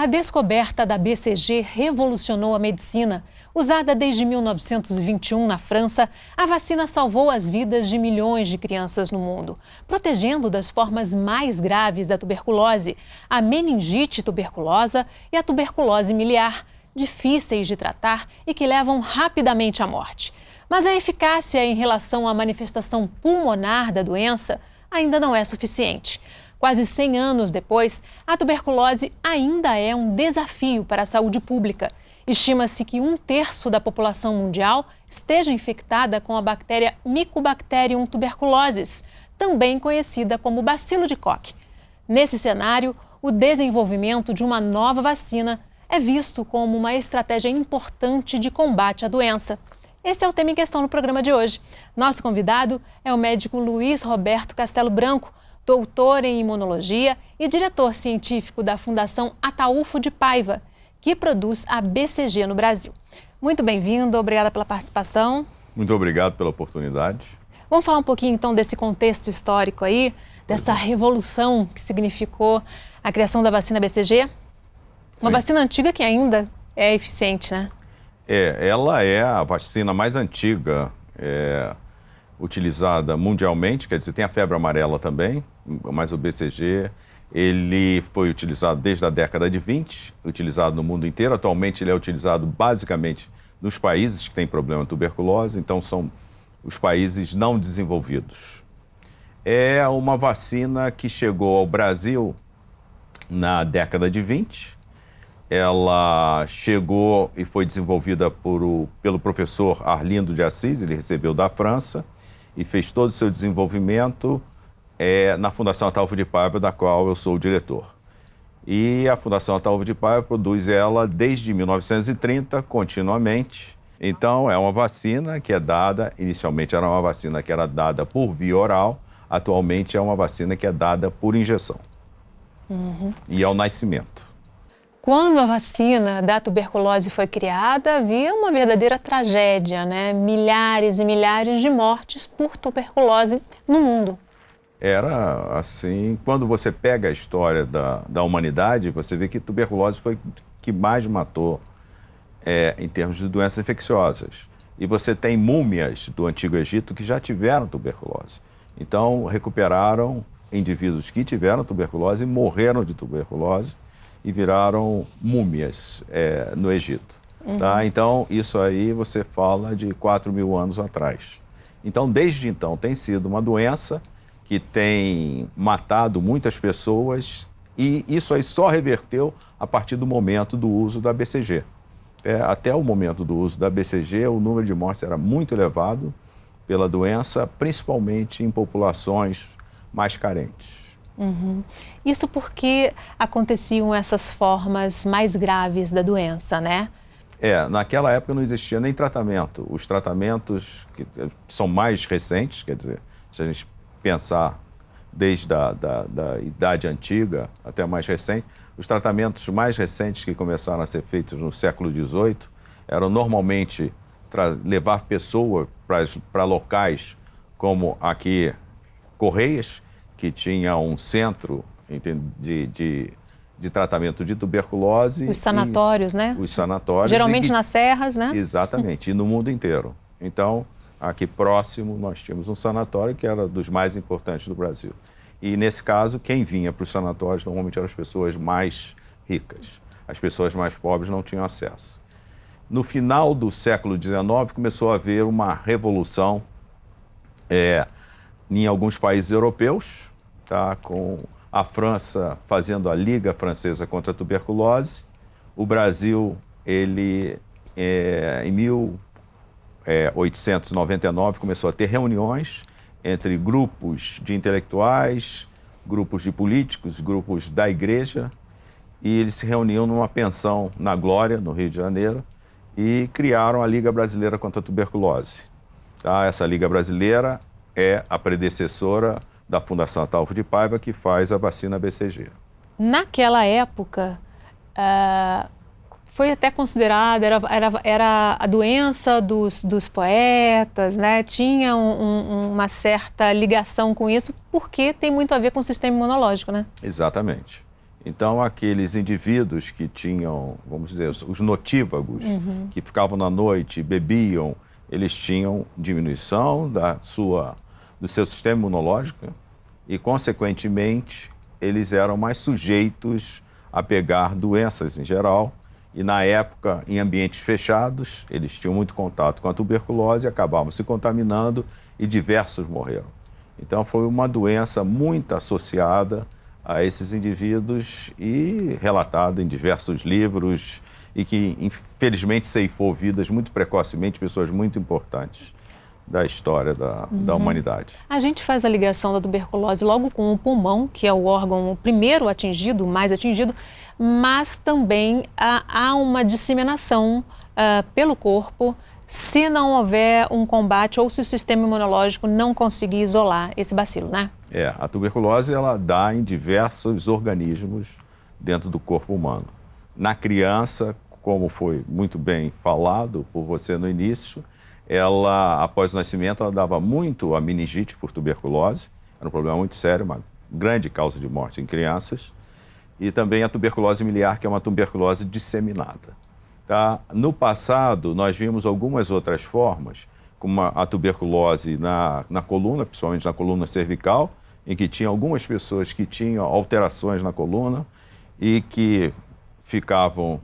A descoberta da BCG revolucionou a medicina. Usada desde 1921 na França, a vacina salvou as vidas de milhões de crianças no mundo, protegendo das formas mais graves da tuberculose, a meningite tuberculosa e a tuberculose miliar, difíceis de tratar e que levam rapidamente à morte. Mas a eficácia em relação à manifestação pulmonar da doença ainda não é suficiente. Quase 100 anos depois, a tuberculose ainda é um desafio para a saúde pública. Estima-se que 1/3 da população mundial esteja infectada com a bactéria Mycobacterium tuberculosis, também conhecida como bacilo de Koch. Nesse cenário, o desenvolvimento de uma nova vacina é visto como uma estratégia importante de combate à doença. Esse é o tema em questão no programa de hoje. Nosso convidado é o médico Luiz Roberto Castelo Branco, doutor em imunologia e diretor científico da Fundação Ataulfo de Paiva, que produz a BCG no Brasil. Muito bem-vindo, obrigada pela participação. Muito obrigado pela oportunidade. Vamos falar um pouquinho então desse contexto histórico aí, dessa revolução que significou a criação da vacina BCG. Uma vacina antiga que ainda é eficiente, né? Ela é a vacina mais antiga utilizada mundialmente, quer dizer, tem a febre amarela também, mas o BCG, ele foi utilizado desde a década de 20, utilizado no mundo inteiro. Atualmente ele é utilizado basicamente nos países que têm problema de tuberculose, então são os países não desenvolvidos. É uma vacina que chegou ao Brasil na década de 20, ela chegou e foi desenvolvida pelo professor Arlindo de Assis, ele recebeu da França e fez todo o seu desenvolvimento na Fundação Ataulfo de Paiva, da qual eu sou o diretor. E a Fundação Ataulfo de Paiva produz ela desde 1930, continuamente. Então, é uma vacina que é dada, inicialmente era uma vacina que era dada por via oral, atualmente é uma vacina que é dada por injeção. E ao nascimento. Quando a vacina da tuberculose foi criada, havia uma verdadeira tragédia, né? Milhares e milhares de mortes por tuberculose no mundo. Era assim, quando você pega a história da humanidade, você vê que tuberculose foi o que mais matou em termos de doenças infecciosas. E você tem múmias do Antigo Egito que já tiveram tuberculose. Então, recuperaram indivíduos que tiveram tuberculose e morreram de tuberculose e viraram múmias no Egito. Tá? Então, isso aí você fala de 4.000 anos atrás. Então, desde então, tem sido uma doença que tem matado muitas pessoas e isso aí só reverteu a partir do momento do uso da BCG. Até o momento do uso da BCG, o número de mortes era muito elevado pela doença, principalmente em populações mais carentes. Isso porque aconteciam essas formas mais graves da doença, né? Naquela época não existia nem tratamento. Os tratamentos que são mais recentes, quer dizer, se a gente pensar desde da Idade Antiga até mais recente, os tratamentos mais recentes que começaram a ser feitos no século XVIII eram normalmente levar pessoas para locais como aqui, Correias, que tinha um centro de tratamento de tuberculose. Os sanatórios, né? Os sanatórios. Geralmente nas serras, né? Exatamente, e no mundo inteiro. Então, aqui próximo, nós tínhamos um sanatório que era dos mais importantes do Brasil. E, nesse caso, quem vinha para os sanatórios normalmente eram as pessoas mais ricas. As pessoas mais pobres não tinham acesso. No final do século XIX, começou a haver uma revolução em alguns países europeus, tá? Com a França fazendo a Liga Francesa contra a Tuberculose. O Brasil, ele, em 1899, começou a ter reuniões entre grupos de intelectuais, grupos de políticos, grupos da igreja, e eles se reuniam numa pensão na Glória, no Rio de Janeiro, e criaram a Liga Brasileira contra a Tuberculose. Tá? Essa Liga Brasileira é a predecessora da Fundação Ataulfo de Paiva, que faz a vacina BCG. Naquela época, foi até considerada, era a doença dos poetas, né? Tinha uma certa ligação com isso, porque tem muito a ver com o sistema imunológico, né? Exatamente. Então, aqueles indivíduos que tinham, vamos dizer, os notívagos, que ficavam na noite e bebiam, eles tinham diminuição do seu sistema imunológico e, consequentemente, eles eram mais sujeitos a pegar doenças em geral. E, na época, em ambientes fechados, eles tinham muito contato com a tuberculose e acabavam se contaminando e diversos morreram. Então, foi uma doença muito associada a esses indivíduos e relatada em diversos livros e que, infelizmente, ceifou vidas muito precocemente, pessoas muito importantes da história da humanidade. A gente faz a ligação da tuberculose logo com o pulmão, que é o órgão o primeiro atingido, o mais atingido, mas também há uma disseminação pelo corpo se não houver um combate ou se o sistema imunológico não conseguir isolar esse bacilo, né? A tuberculose ela dá em diversos organismos dentro do corpo humano. Na criança, como foi muito bem falado por você no início, ela, após o nascimento, ela dava muito a meningite por tuberculose, era um problema muito sério, uma grande causa de morte em crianças, e também a tuberculose miliar, que é uma tuberculose disseminada. Tá? No passado, nós vimos algumas outras formas, como a tuberculose na coluna, principalmente na coluna cervical, em que tinha algumas pessoas que tinham alterações na coluna e que ficavam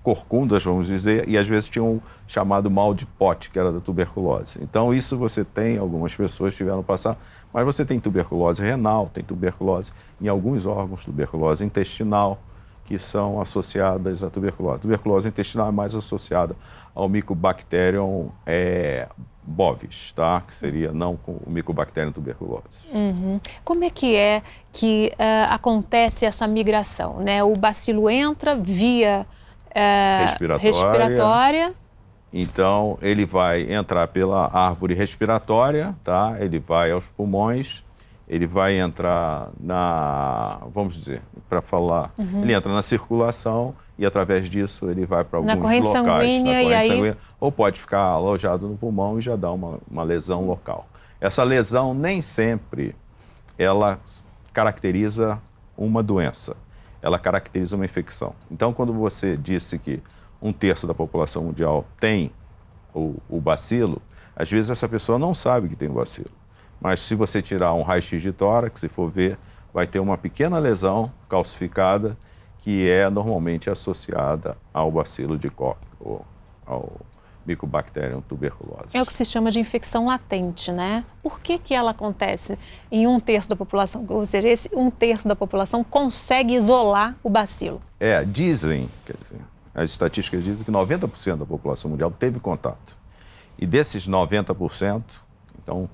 corcundas, vamos dizer, e às vezes tinham um chamado mal de Pote, que era da tuberculose. Então, isso você tem, algumas pessoas tiveram no passado, mas você tem tuberculose renal, tem tuberculose em alguns órgãos, tuberculose intestinal, que são associadas à tuberculose. A tuberculose intestinal é mais associada ao Mycobacterium bovis, tá? Que seria não com o Mycobacterium tuberculose. Como é que acontece essa migração, né? O bacilo entra via respiratória. Então, ele vai entrar pela árvore respiratória, tá? Ele vai aos pulmões, ele vai entrar vamos dizer, para falar, ele entra na circulação e através disso ele vai para alguns locais. Na corrente sanguínea, ou pode ficar alojado no pulmão e já dá uma lesão local. Essa lesão nem sempre ela caracteriza uma doença, ela caracteriza uma infecção. Então, quando você disse que 1/3 da população mundial tem o bacilo, às vezes essa pessoa não sabe que tem o bacilo. Mas se você tirar um raio-x de tórax, se for ver, vai ter uma pequena lesão calcificada que é normalmente associada ao bacilo de Koch, ou ao Mycobacterium tuberculose. É o que se chama de infecção latente, né? Por que ela acontece em 1/3 da população? Ou seja, esse 1/3 da população consegue isolar o bacilo? Dizem, quer dizer, as estatísticas dizem que 90% da população mundial teve contato. E desses 90%, então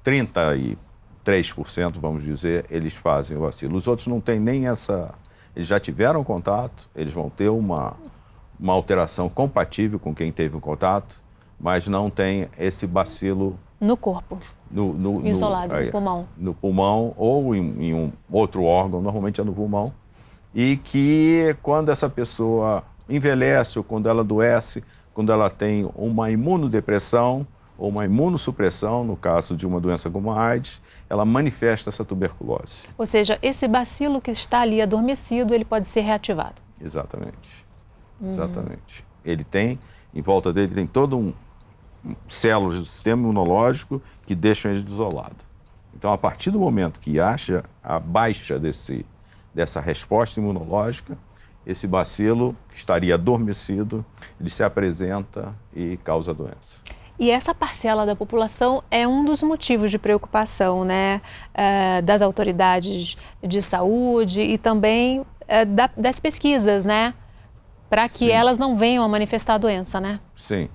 33%, vamos dizer, eles fazem o bacilo. Os outros não têm nem essa... Eles já tiveram contato, eles vão ter uma alteração compatível com quem teve o contato, mas não tem esse bacilo... No corpo, isolado, no pulmão. No pulmão ou em um outro órgão, normalmente é no pulmão, e que quando essa pessoa envelhece ou quando ela adoece, quando ela tem uma imunodepressão, ou uma imunossupressão, no caso de uma doença como a AIDS, ela manifesta essa tuberculose. Ou seja, esse bacilo que está ali adormecido, ele pode ser reativado. Exatamente. Exatamente. Ele tem, em volta dele, tem todo células do sistema imunológico que deixam ele isolado. Então, a partir do momento que acha a baixa dessa resposta imunológica, esse bacilo, que estaria adormecido, ele se apresenta e causa a doença. E essa parcela da população é um dos motivos de preocupação, né, das autoridades de saúde e também das pesquisas, né, para que elas não venham a manifestar a doença, né? Sim,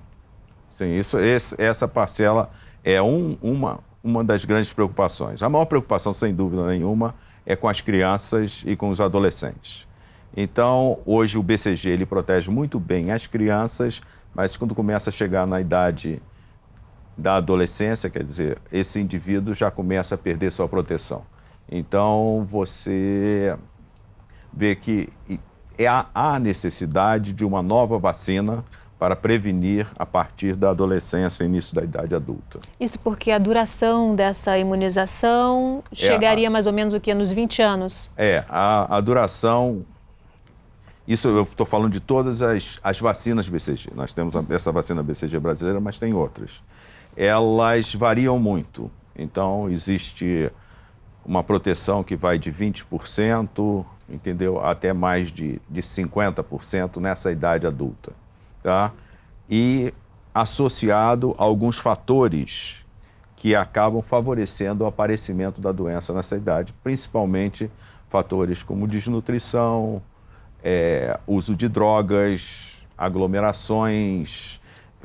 essa parcela é uma das grandes preocupações. A maior preocupação, sem dúvida nenhuma, é com as crianças e com os adolescentes. Então, hoje o BCG ele protege muito bem as crianças, mas quando começa a chegar na idade da adolescência, quer dizer, esse indivíduo já começa a perder sua proteção. Então, você vê que há necessidade de uma nova vacina para prevenir a partir da adolescência e início da idade adulta. Isso porque a duração dessa imunização chegaria mais ou menos o que, nos 20 anos? A duração, isso eu estou falando de todas as vacinas BCG. Nós temos essa vacina BCG brasileira, mas tem outras. Elas variam muito, então existe uma proteção que vai de 20%, entendeu? Até mais de 50% nessa idade adulta. Tá? E associado a alguns fatores que acabam favorecendo o aparecimento da doença nessa idade, principalmente fatores como desnutrição, uso de drogas, aglomerações,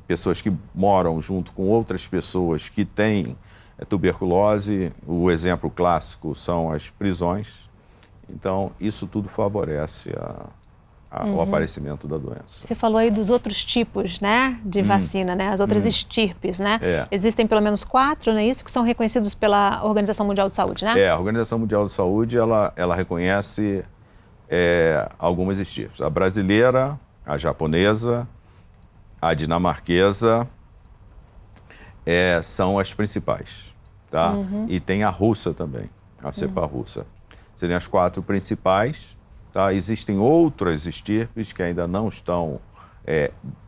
pessoas que moram junto com outras pessoas que têm tuberculose. O exemplo clássico são as prisões. Então, isso tudo favorece o aparecimento da doença. Você falou aí dos outros tipos, né, de vacina, né, as outras estirpes, né? Existem pelo menos 4, não é isso, que são reconhecidos pela Organização Mundial de Saúde, né? A Organização Mundial de Saúde, ela reconhece algumas estirpes. A brasileira, a japonesa, a dinamarquesa, são as principais, tá? E tem a russa também, a cepa russa. Seriam as 4 principais. Tá? Existem outras estirpes que ainda não estão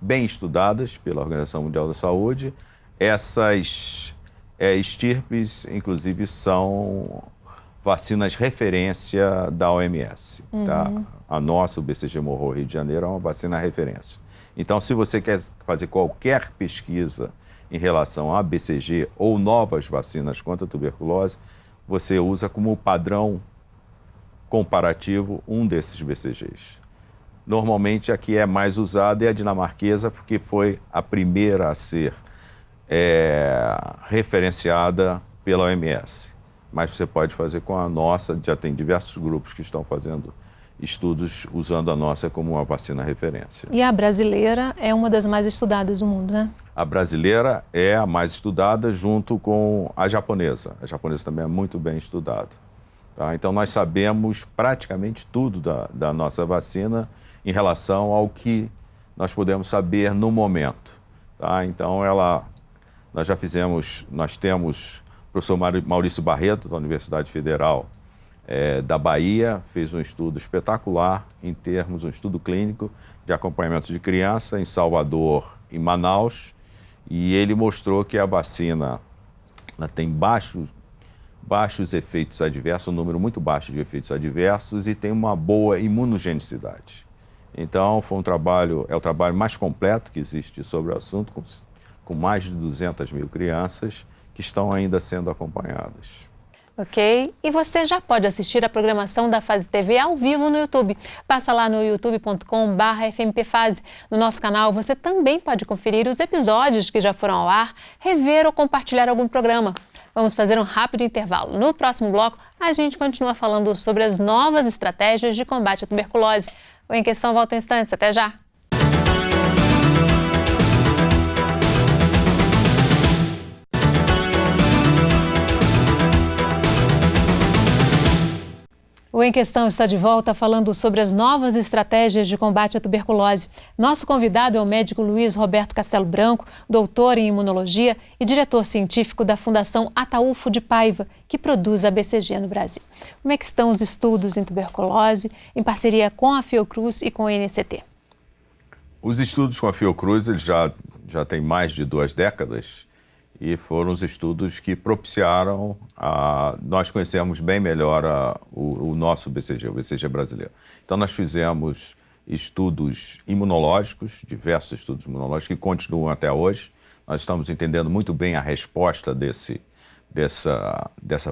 bem estudadas pela Organização Mundial da Saúde. Essas estirpes, inclusive, são vacinas referência da OMS. Tá? A nossa, o BCG Morro Rio de Janeiro, é uma vacina referência. Então, se você quer fazer qualquer pesquisa em relação a BCG ou novas vacinas contra a tuberculose, você usa como padrão comparativo um desses BCGs. Normalmente a que é mais usada é a dinamarquesa, porque foi a primeira a ser referenciada pela OMS. Mas você pode fazer com a nossa, já tem diversos grupos que estão fazendo estudos usando a nossa como uma vacina referência. E a brasileira é uma das mais estudadas do mundo, né? A brasileira é a mais estudada junto com a japonesa. A japonesa também é muito bem estudada. Tá? Então, nós sabemos praticamente tudo da nossa vacina em relação ao que nós podemos saber no momento. Tá? Então, nós temos o professor Maurício Barreto, da Universidade Federal da Bahia, fez um estudo espetacular em termos, um estudo clínico de acompanhamento de criança em Salvador e Manaus, e ele mostrou que a vacina ela tem baixos efeitos adversos, um número muito baixo de efeitos adversos e tem uma boa imunogenicidade. Então, é o trabalho mais completo que existe sobre o assunto, com mais de 200 mil crianças que estão ainda sendo acompanhadas. Ok? E você já pode assistir a programação da Fase TV ao vivo no YouTube. Passa lá no youtube.com/fmpfase. No nosso canal você também pode conferir os episódios que já foram ao ar, rever ou compartilhar algum programa. Vamos fazer um rápido intervalo. No próximo bloco, a gente continua falando sobre as novas estratégias de combate à tuberculose. O Em Questão volta em instantes. Até já! O Em Questão está de volta falando sobre as novas estratégias de combate à tuberculose. Nosso convidado é o médico Luiz Roberto Castelo Branco, doutor em imunologia e diretor científico da Fundação Ataulfo de Paiva, que produz a BCG no Brasil. Como é que estão os estudos em tuberculose, em parceria com a Fiocruz e com o INCT? Os estudos com a Fiocruz eles já têm mais de 2 décadas. E foram os estudos que propiciaram nós conhecemos bem melhor o nosso BCG, o BCG brasileiro. Então, nós fizemos estudos imunológicos, diversos estudos imunológicos que continuam até hoje. Nós estamos entendendo muito bem a resposta dessa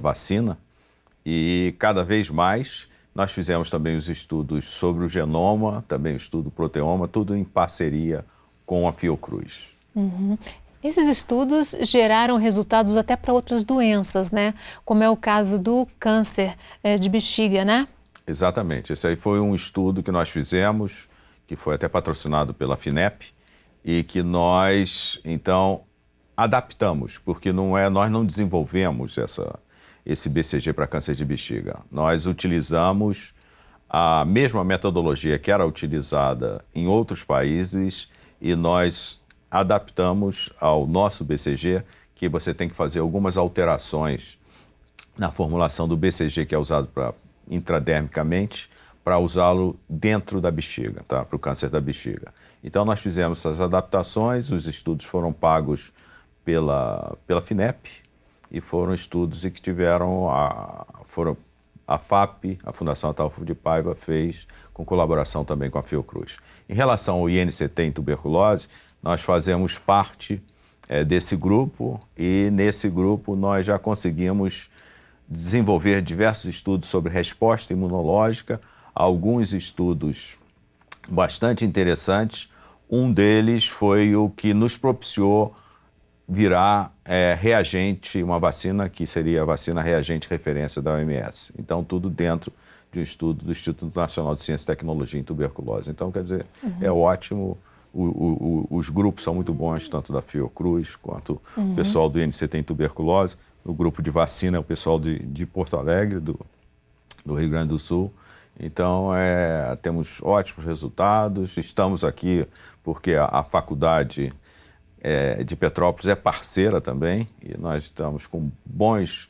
vacina e cada vez mais nós fizemos também os estudos sobre o genoma, também o estudo proteoma, tudo em parceria com a Fiocruz. Esses estudos geraram resultados até para outras doenças, né? Como é o caso do câncer de bexiga, né? Exatamente. Esse aí foi um estudo que nós fizemos, que foi até patrocinado pela FINEP, e que nós, então, adaptamos, porque nós não desenvolvemos esse BCG para câncer de bexiga. Nós utilizamos a mesma metodologia que era utilizada em outros países e nós adaptamos ao nosso BCG, que você tem que fazer algumas alterações na formulação do BCG, que é usado intradermicamente, para usá-lo dentro da bexiga, tá? Para o câncer da bexiga. Então, nós fizemos essas adaptações, os estudos foram pagos pela FINEP, e foram estudos que tiveram a FAP, a Fundação Ataulfo de Paiva, fez com colaboração também com a Fiocruz. Em relação ao INCT em tuberculose, nós fazemos parte desse grupo, e nesse grupo nós já conseguimos desenvolver diversos estudos sobre resposta imunológica, alguns estudos bastante interessantes. Um deles foi o que nos propiciou virar reagente, uma vacina que seria a vacina reagente referência da OMS. Então, tudo dentro de um estudo do Instituto Nacional de Ciência e Tecnologia em Tuberculose. Então, quer dizer, é ótimo. Os grupos são muito bons, tanto da Fiocruz quanto o pessoal do INCT em tuberculose. O grupo de vacina é o pessoal de Porto Alegre, do Rio Grande do Sul. Então, temos ótimos resultados. Estamos aqui porque a faculdade de Petrópolis é parceira também, e nós estamos com boas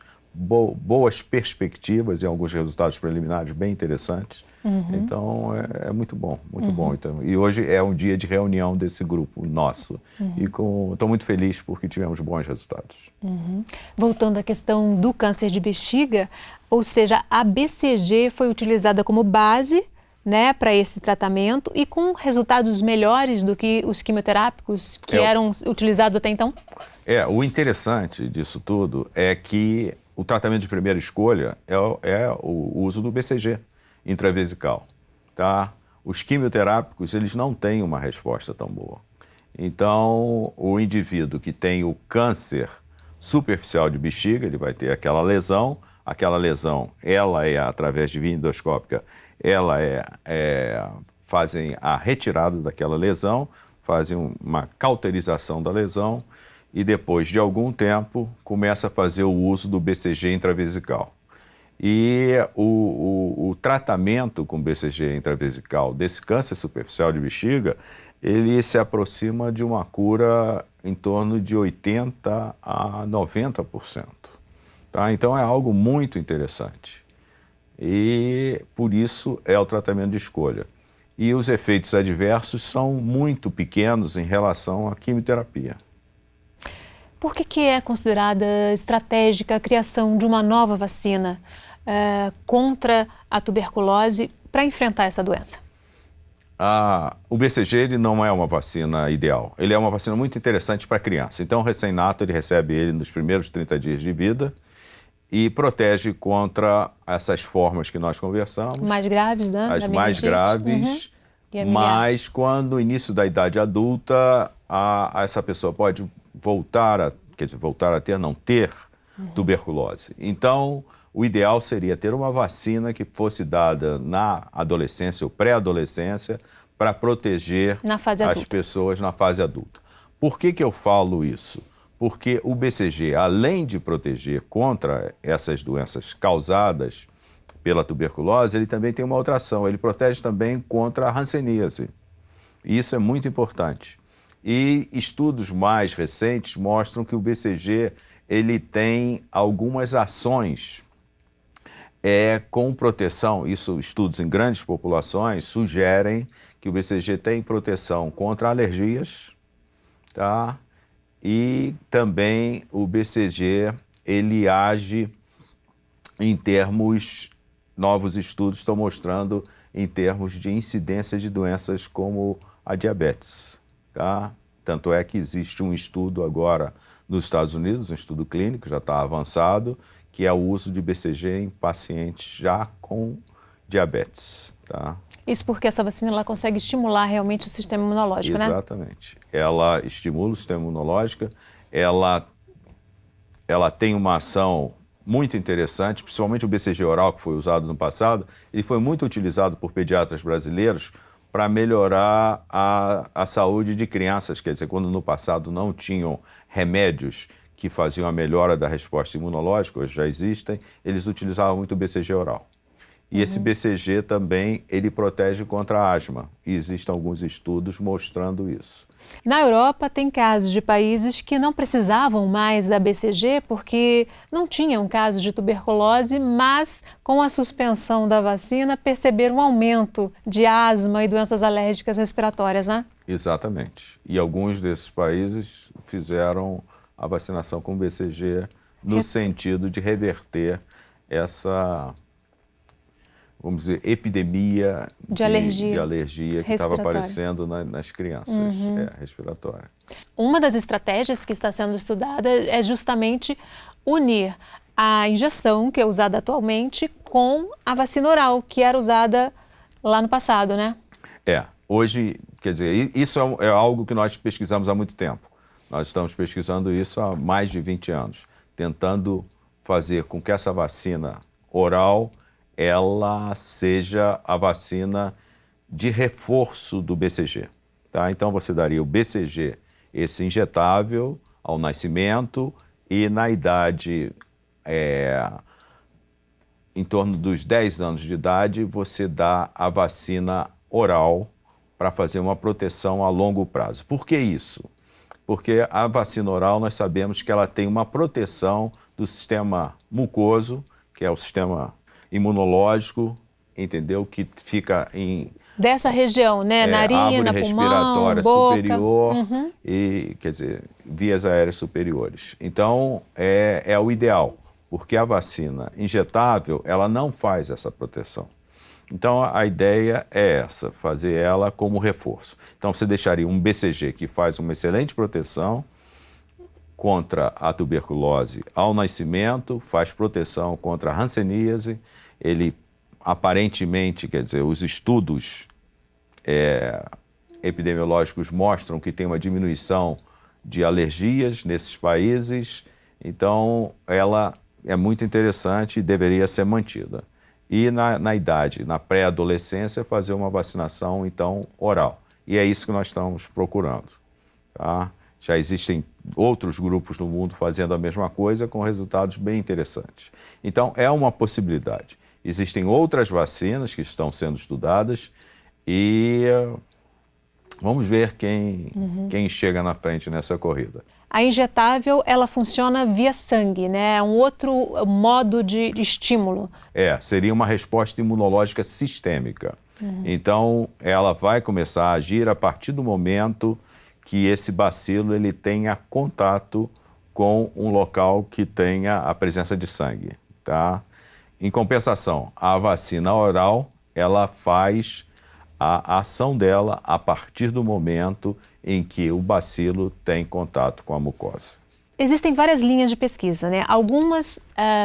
perspectivas e alguns resultados preliminares bem interessantes. Então, é muito bom, muito bom. Então, e hoje é um dia de reunião desse grupo nosso. E estou muito feliz porque tivemos bons resultados. Voltando à questão do câncer de bexiga, ou seja, a BCG foi utilizada como base, né, para esse tratamento e com resultados melhores do que os quimioterápicos que eram utilizados até então? O interessante disso tudo é que o tratamento de primeira escolha é o uso do BCG intravesical, tá? Os quimioterápicos, eles não têm uma resposta tão boa. Então, o indivíduo que tem o câncer superficial de bexiga, ele vai ter aquela lesão, ela através de via endoscópica, fazem a retirada daquela lesão, fazem uma cauterização da lesão e depois de algum tempo começa a fazer o uso do BCG intravesical. E o tratamento com BCG intravesical desse câncer superficial de bexiga, ele se aproxima de uma cura em torno de 80% a 90%. Tá? Então é algo muito interessante. E por isso é o tratamento de escolha. E os efeitos adversos são muito pequenos em relação à quimioterapia. Por que é considerada estratégica a criação de uma nova vacina contra a tuberculose para enfrentar essa doença? O BCG ele não é uma vacina ideal. Ele é uma vacina muito interessante para a criança. Então, o recém-nato ele recebe ele nos primeiros 30 dias de vida e protege contra essas formas que nós conversamos. Mais graves, né? As mais graves, mas quando no início da idade adulta, essa pessoa pode voltar a ter tuberculose. Então, o ideal seria ter uma vacina que fosse dada na adolescência ou pré-adolescência para proteger as pessoas na fase adulta. Por que eu falo isso? Porque o BCG, além de proteger contra essas doenças causadas pela tuberculose, ele também tem uma outra ação. Ele protege também contra a hanseníase. E isso é muito importante. E estudos mais recentes mostram que o BCG ele tem algumas ações com proteção. Isso, estudos em grandes populações sugerem que o BCG tem proteção contra alergias, tá? E também o BCG, ele age em termos, novos estudos estão mostrando, em termos de incidência de doenças como a diabetes, tá? Tanto é que existe um estudo agora nos Estados Unidos, um estudo clínico, já está avançado, que é o uso de BCG em pacientes já com diabetes, tá? Isso porque essa vacina ela consegue estimular realmente o sistema imunológico, né? Exatamente. Ela estimula o sistema imunológico, ela tem uma ação muito interessante, principalmente o BCG oral que foi usado no passado, ele foi muito utilizado por pediatras brasileiros para melhorar a saúde de crianças, quer dizer, quando no passado não tinham remédios que faziam a melhora da resposta imunológica, hoje já existem, eles utilizavam muito o BCG oral. E esse BCG também, ele protege contra a asma. E existem alguns estudos mostrando isso. Na Europa, tem casos de países que não precisavam mais da BCG porque não tinham casos de tuberculose, mas com a suspensão da vacina perceberam um aumento de asma e doenças alérgicas respiratórias, né? Exatamente. E alguns desses países fizeram a vacinação com BCG no sentido de reverter essa, vamos dizer, epidemia de alergia que estava aparecendo nas crianças, respiratória. Uma das estratégias que está sendo estudada é justamente unir a injeção, que é usada atualmente, com a vacina oral, que era usada lá no passado, né? Hoje, quer dizer, isso é algo que nós pesquisamos há muito tempo. Nós estamos pesquisando isso há mais de 20 anos, tentando fazer com que essa vacina oral ela seja a vacina de reforço do BCG. Tá? Então, você daria o BCG, esse injetável, ao nascimento e na idade, em torno dos 10 anos de idade, você dá a vacina oral para fazer uma proteção a longo prazo. Por que isso? Porque a vacina oral, nós sabemos que ela tem uma proteção do sistema mucoso, que é o sistema imunológico, entendeu? Que fica em... Dessa região, né? Narina, respiratória pulmão, superior e, quer dizer, vias aéreas superiores. Então, é o ideal, porque a vacina injetável, ela não faz essa proteção. Então, a ideia é essa, fazer ela como reforço. Então, você deixaria um BCG que faz uma excelente proteção contra a tuberculose ao nascimento, faz proteção contra a hanseníase. Ele, aparentemente, quer dizer, os estudos epidemiológicos mostram que tem uma diminuição de alergias nesses países. Então, ela é muito interessante e deveria ser mantida. E na idade, na pré-adolescência, fazer uma vacinação, então, oral. E é isso que nós estamos procurando. Tá? Já existem outros grupos no mundo fazendo a mesma coisa com resultados bem interessantes. Então, é uma possibilidade. Existem outras vacinas que estão sendo estudadas e vamos ver quem chega na frente nessa corrida. A injetável, ela funciona via sangue, né? É um outro modo de estímulo. Seria uma resposta imunológica sistêmica. Então, ela vai começar a agir a partir do momento que esse bacilo ele tenha contato com um local que tenha a presença de sangue, tá? Em compensação, a vacina oral, ela faz a ação dela a partir do momento em que o bacilo tem contato com a mucosa. Existem várias linhas de pesquisa, né? Algumas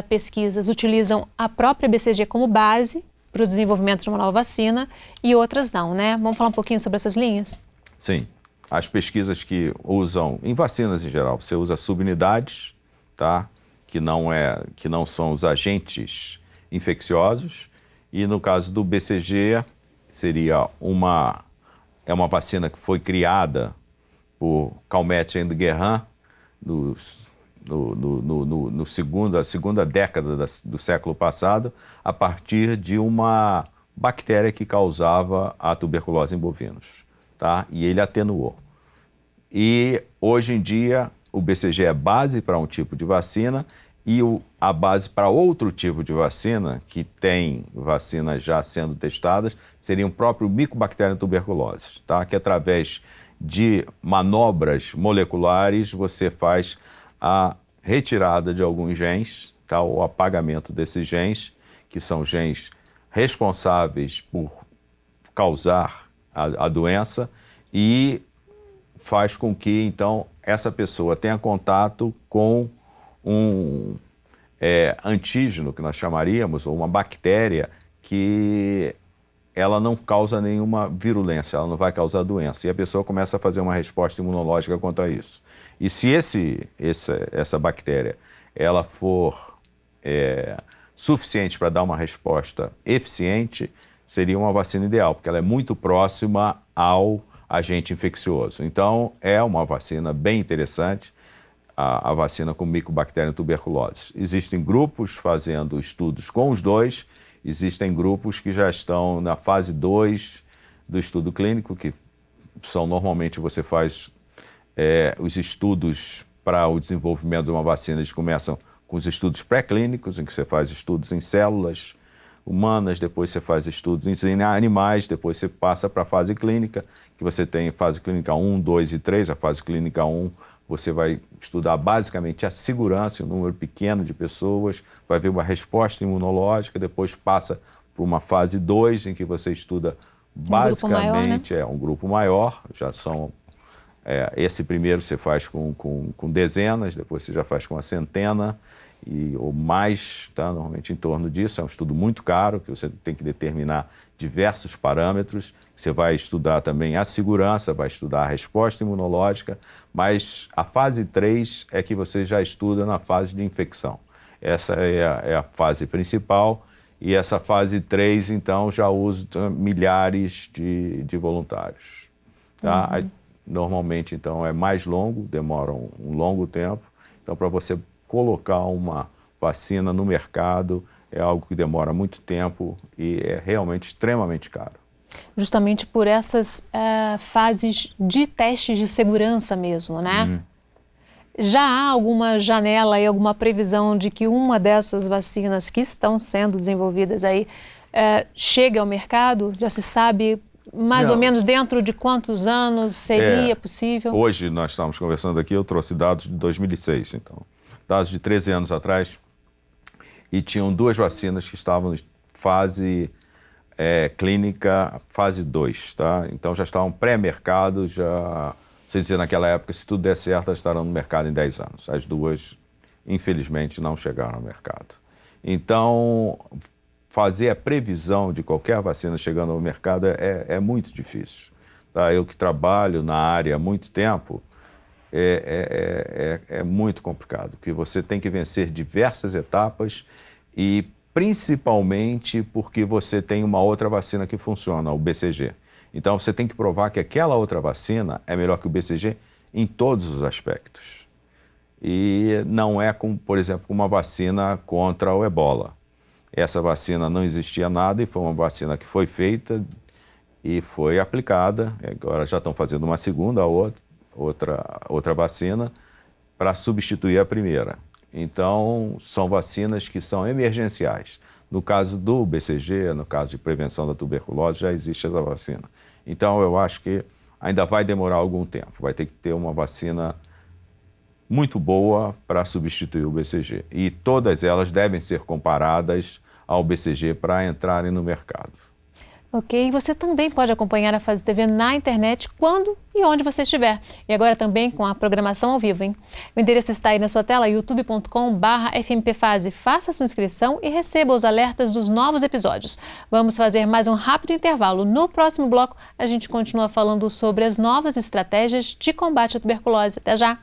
pesquisas utilizam a própria BCG como base para o desenvolvimento de uma nova vacina e outras não, né? Vamos falar um pouquinho sobre essas linhas? Sim. As pesquisas que usam, em vacinas em geral, você usa subunidades, tá? Que não são os agentes infecciosos. E no caso do BCG, seria uma vacina que foi criada por Calmette e Guerin na segunda década do século passado, a partir de uma bactéria que causava a tuberculose em bovinos. Tá? E ele atenuou. E hoje em dia o BCG é base para um tipo de vacina e a base para outro tipo de vacina, que tem vacinas já sendo testadas, seria o próprio Mycobacterium tuberculosis, tá? Que através de manobras moleculares você faz a retirada de alguns genes, tá? O apagamento desses genes, que são genes responsáveis por causar a doença e faz com que, então, essa pessoa tenha contato com um antígeno, que nós chamaríamos, ou uma bactéria que ela não causa nenhuma virulência, ela não vai causar doença. E a pessoa começa a fazer uma resposta imunológica contra isso. E se essa bactéria ela for suficiente para dar uma resposta eficiente, seria uma vacina ideal, porque ela é muito próxima ao agente infeccioso. Então, é uma vacina bem interessante, a vacina com Mycobacterium tuberculosis. Existem grupos fazendo estudos com os dois Existem grupos que já estão na fase 2 do estudo clínico, que são normalmente você faz os estudos para o desenvolvimento de uma vacina, eles começam com os estudos pré-clínicos, em que você faz estudos em células humanas, depois você faz estudos em animais, depois você passa para a fase clínica, que você tem fase clínica 1, 2 e 3. A fase clínica 1 você vai estudar basicamente a segurança, um número pequeno de pessoas, vai ver uma resposta imunológica, depois passa para uma fase 2, em que você estuda basicamente um grupo maior, já são... esse primeiro você faz com dezenas, depois você já faz com a centena, ou mais, tá? Normalmente em torno disso. É um estudo muito caro, que você tem que determinar diversos parâmetros. Você vai estudar também a segurança, vai estudar a resposta imunológica, mas a fase 3 é que você já estuda na fase de infecção. Essa é a fase principal, e essa fase 3, então, já usa milhares de voluntários. Tá? Aí, normalmente, então, é mais longo, demora um longo tempo. Então, para você colocar uma vacina no mercado é algo que demora muito tempo e é realmente extremamente caro. Justamente por essas fases de testes de segurança mesmo, né? Já há alguma janela e alguma previsão de que uma dessas vacinas que estão sendo desenvolvidas aí chegue ao mercado? Já se sabe mais ou menos dentro de quantos anos seria possível? Hoje nós estamos conversando aqui, eu trouxe dados de 2006, então, dados de 13 anos atrás, e tinham 2 vacinas que estavam em fase clínica, fase 2, tá? Então já estavam pré-mercado, você dizia naquela época, se tudo der certo, elas estarão no mercado em 10 anos. As 2, infelizmente, não chegaram ao mercado. Então, fazer a previsão de qualquer vacina chegando ao mercado é muito difícil. Tá? Eu que trabalho na área há muito tempo, é muito complicado, porque você tem que vencer diversas etapas e principalmente porque você tem uma outra vacina que funciona, o BCG. Então você tem que provar que aquela outra vacina é melhor que o BCG em todos os aspectos. E não é, como, por exemplo, uma vacina contra o ebola. Essa vacina não existia nada e foi uma vacina que foi feita e foi aplicada. Agora já estão fazendo uma segunda, outra vacina para substituir a primeira. Então, são vacinas que são emergenciais. No caso do BCG, no caso de prevenção da tuberculose, já existe essa vacina. Então, eu acho que ainda vai demorar algum tempo. Vai ter que ter uma vacina muito boa para substituir o BCG. E todas elas devem ser comparadas ao BCG para entrarem no mercado. Ok, você também pode acompanhar a Fase TV na internet quando e onde você estiver. E agora também com a programação ao vivo, hein? O endereço está aí na sua tela, youtube.com/fmpfase. Faça sua inscrição e receba os alertas dos novos episódios. Vamos fazer mais um rápido intervalo. No próximo bloco, a gente continua falando sobre as novas estratégias de combate à tuberculose. Até já!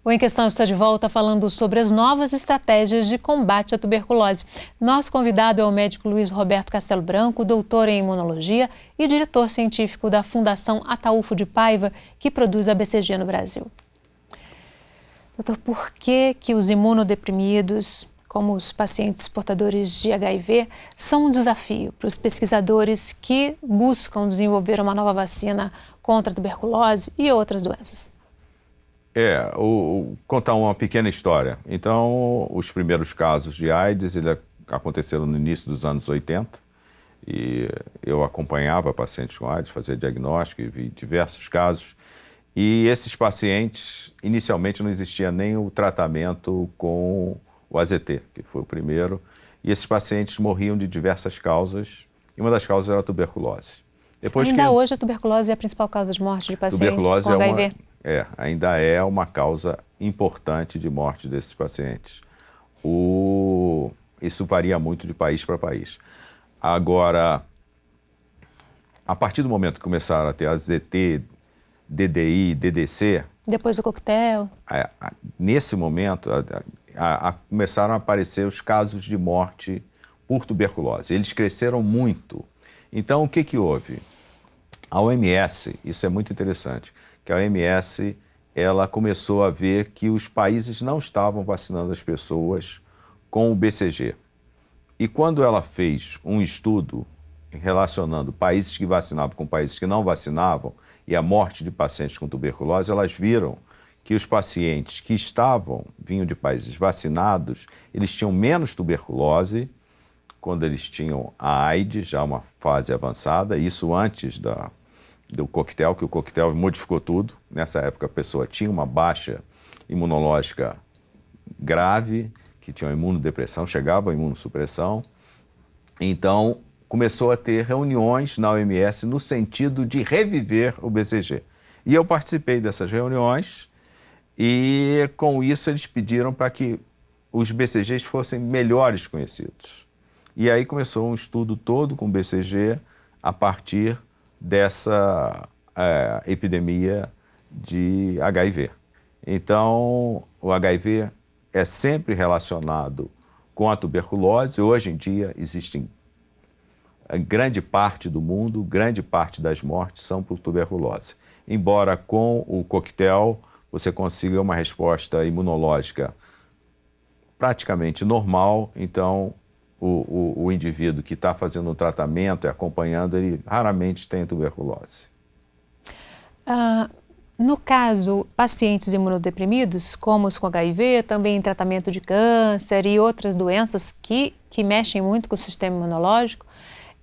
O Em Questão está de volta falando sobre as novas estratégias de combate à tuberculose. Nosso convidado é o médico Luiz Roberto Castelo Branco, doutor em imunologia e diretor científico da Fundação Ataulfo de Paiva, que produz a BCG no Brasil. Doutor, por que os imunodeprimidos, como os pacientes portadores de HIV, são um desafio para os pesquisadores que buscam desenvolver uma nova vacina contra a tuberculose e outras doenças? Contar uma pequena história. Então, os primeiros casos de AIDS aconteceram no início dos anos 80 e eu acompanhava pacientes com AIDS, fazia diagnóstico e vi diversos casos. E esses pacientes, inicialmente não existia nem o tratamento com o AZT, que foi o primeiro, e esses pacientes morriam de diversas causas, e uma das causas era a tuberculose. Hoje a tuberculose é a principal causa de morte de pacientes com HIV? Ainda é uma causa importante de morte desses pacientes. Isso varia muito de país para país. Agora, a partir do momento que começaram a ter AZT, DDI, DDC... Depois do coquetel? Nesse momento, começaram a aparecer os casos de morte por tuberculose. Eles cresceram muito. Então, o que houve? A OMS, isso é muito interessante, que a OMS ela começou a ver que os países não estavam vacinando as pessoas com o BCG. E quando ela fez um estudo relacionando países que vacinavam com países que não vacinavam e a morte de pacientes com tuberculose, elas viram que os pacientes que vinham de países vacinados, eles tinham menos tuberculose quando eles tinham a AIDS, já uma fase avançada, isso antes do coquetel, que o coquetel modificou tudo. Nessa época a pessoa tinha uma baixa imunológica grave, que tinha uma imunodepressão, chegava a imunossupressão. Então, começou a ter reuniões na OMS no sentido de reviver o BCG. E eu participei dessas reuniões e, com isso, eles pediram para que os BCGs fossem melhores conhecidos. E aí começou um estudo todo com BCG a partir dessa epidemia de HIV. Então, o HIV é sempre relacionado com a tuberculose. Hoje em dia, existem grande parte do mundo, grande parte das mortes são por tuberculose. Embora com o coquetel você consiga uma resposta imunológica praticamente normal, então o indivíduo que está fazendo o tratamento e acompanhando, ele raramente tem tuberculose. No caso, pacientes imunodeprimidos, como os com HIV, também em tratamento de câncer e outras doenças que mexem muito com o sistema imunológico,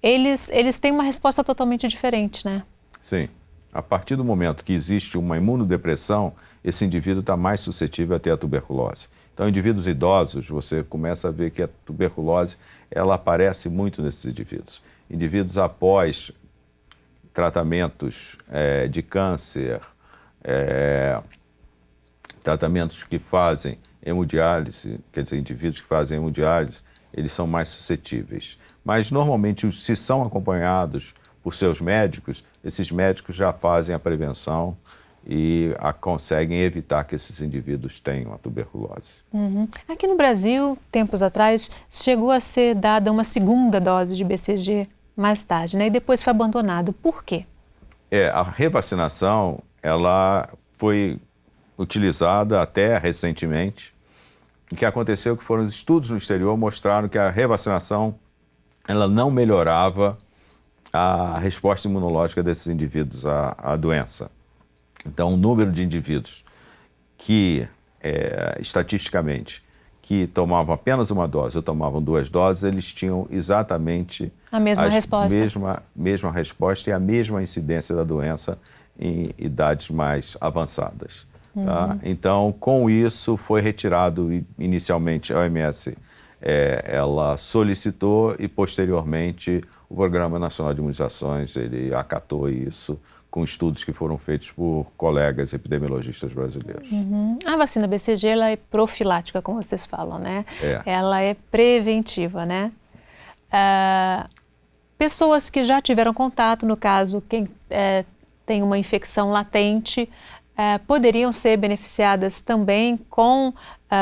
eles têm uma resposta totalmente diferente, né? Sim. A partir do momento que existe uma imunodepressão, esse indivíduo está mais suscetível a ter a tuberculose. Então, indivíduos idosos, você começa a ver que a tuberculose, ela aparece muito nesses indivíduos. Indivíduos após tratamentos de câncer, tratamentos que fazem hemodiálise, quer dizer, indivíduos que fazem hemodiálise, eles são mais suscetíveis. Mas, normalmente, se são acompanhados por seus médicos, esses médicos já fazem a prevenção e conseguem evitar que esses indivíduos tenham a tuberculose. Uhum. Aqui no Brasil, tempos atrás, chegou a ser dada uma segunda dose de BCG mais tarde, né? E depois foi abandonado. Por quê? A revacinação, ela foi utilizada até recentemente. O que aconteceu que foram os estudos no exterior mostraram que a revacinação ela não melhorava a resposta imunológica desses indivíduos à doença. Então, o número de indivíduos que, estatisticamente, que tomavam apenas uma dose ou tomavam 2 doses, eles tinham exatamente a mesma resposta. Mesma resposta e a mesma incidência da doença em idades mais avançadas. Tá? Então, com isso, foi retirado inicialmente a OMS. Ela solicitou e, posteriormente, o Programa Nacional de Imunizações, ele acatou isso com estudos que foram feitos por colegas epidemiologistas brasileiros. A vacina BCG, ela é profilática, como vocês falam, né? Ela é preventiva, né? Pessoas que já tiveram contato, no caso, quem tem uma infecção latente, poderiam ser beneficiadas também com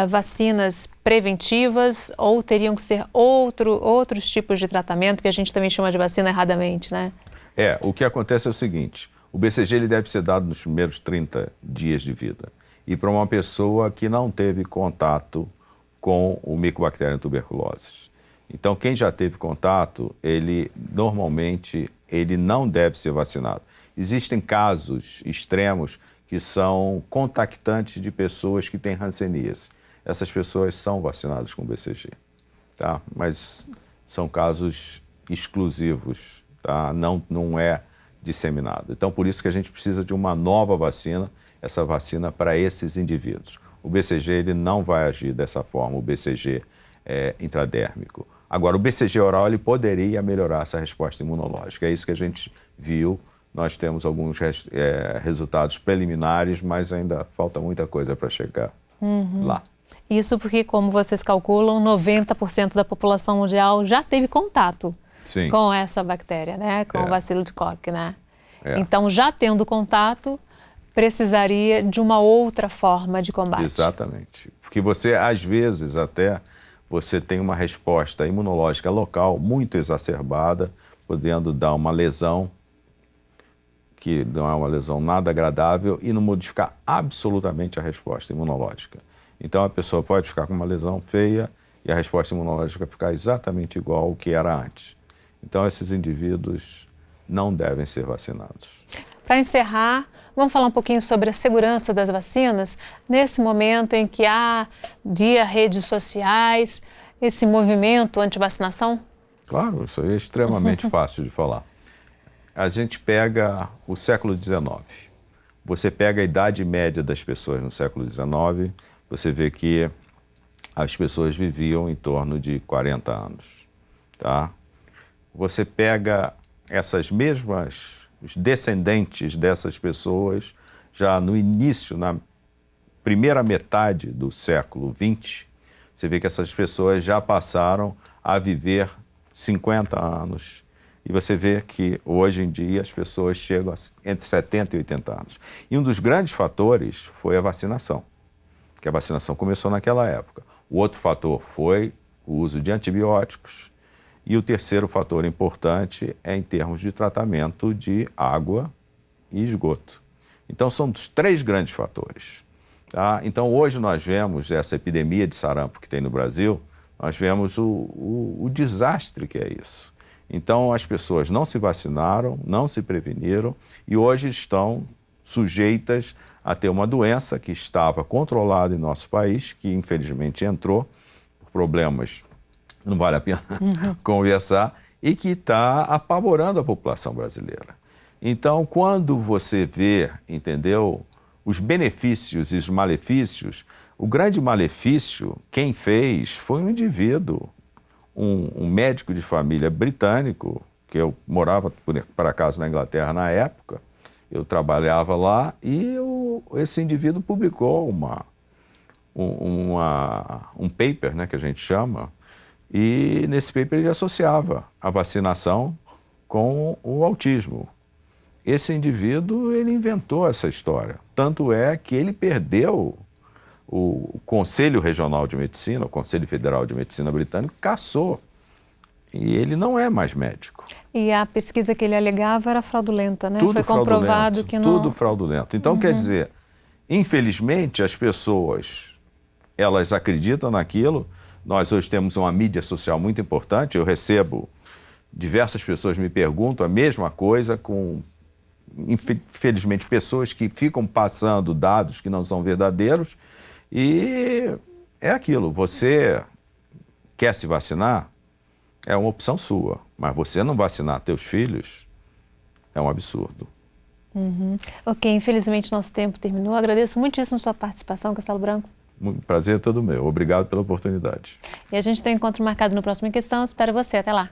vacinas preventivas ou teriam que ser outros tipos de tratamento que a gente também chama de vacina erradamente, né? O que acontece é o seguinte, o BCG ele deve ser dado nos primeiros 30 dias de vida e para uma pessoa que não teve contato com o Mycobacterium tuberculosis. Então, quem já teve contato, normalmente não deve ser vacinado. Existem casos extremos que são contactantes de pessoas que têm hanseníase. Essas pessoas são vacinadas com BCG, tá? Mas são casos exclusivos, tá? Não é disseminado. Então, por isso que a gente precisa de uma nova vacina, essa vacina para esses indivíduos. O BCG ele não vai agir dessa forma, o BCG intradérmico. Agora, o BCG oral ele poderia melhorar essa resposta imunológica. É isso que a gente viu. Nós temos alguns resultados preliminares, mas ainda falta muita coisa para chegar lá. Isso porque, como vocês calculam, 90% da população mundial já teve contato com essa bactéria, né? Com o bacilo de Koch, né? Então, já tendo contato, precisaria de uma outra forma de combate. Exatamente. Porque você, às vezes, você tem uma resposta imunológica local muito exacerbada, podendo dar uma lesão que não é uma lesão nada agradável e não modificar absolutamente a resposta imunológica. Então a pessoa pode ficar com uma lesão feia e a resposta imunológica ficar exatamente igual ao que era antes. Então esses indivíduos não devem ser vacinados. Para encerrar, vamos falar um pouquinho sobre a segurança das vacinas, nesse momento em que há, via redes sociais, esse movimento anti-vacinação? Claro, isso aí é extremamente fácil de falar. A gente pega o século XIX, você pega a idade média das pessoas no século XIX, você vê que as pessoas viviam em torno de 40 anos, tá? Você pega essas mesmas, os descendentes dessas pessoas, já no início, na primeira metade do século XX, você vê que essas pessoas já passaram a viver 50 anos. E você vê que hoje em dia as pessoas chegam entre 70 e 80 anos. E um dos grandes fatores foi a vacinação, que a vacinação começou naquela época. O outro fator foi o uso de antibióticos. E o terceiro fator importante é em termos de tratamento de água e esgoto. Então são os três grandes fatores. Tá? Então hoje nós vemos essa epidemia de sarampo que tem no Brasil, nós vemos o desastre que é isso. Então as pessoas não se vacinaram, não se preveniram e hoje estão sujeitas a ter uma doença que estava controlada em nosso país, que infelizmente entrou por problemas, não vale a pena conversar, e que está apavorando a população brasileira. Então quando você vê, entendeu, os benefícios e os malefícios, o grande malefício, quem fez foi um indivíduo, um médico de família britânico, que eu morava, por acaso, na Inglaterra na época, eu trabalhava lá e esse indivíduo publicou um paper, né, que a gente chama, e nesse paper ele associava a vacinação com o autismo. Esse indivíduo, ele inventou essa história, tanto é que ele perdeu o Conselho Regional de Medicina, o Conselho Federal de Medicina britânico, cassou. E ele não é mais médico. E a pesquisa que ele alegava era fraudulenta, né? Tudo foi comprovado que não... Tudo fraudulento. Então, quer dizer, infelizmente, as pessoas, elas acreditam naquilo. Nós hoje temos uma mídia social muito importante. Eu recebo, diversas pessoas me perguntam a mesma coisa, com, infelizmente, pessoas que ficam passando dados que não são verdadeiros. E é aquilo, você quer se vacinar, é uma opção sua, mas você não vacinar teus filhos é um absurdo. Ok, infelizmente nosso tempo terminou. Agradeço muitíssimo sua participação, Castelo Branco. Prazer é todo meu. Obrigado pela oportunidade. E a gente tem um encontro marcado no próximo Em Questão. Espero você. Até lá.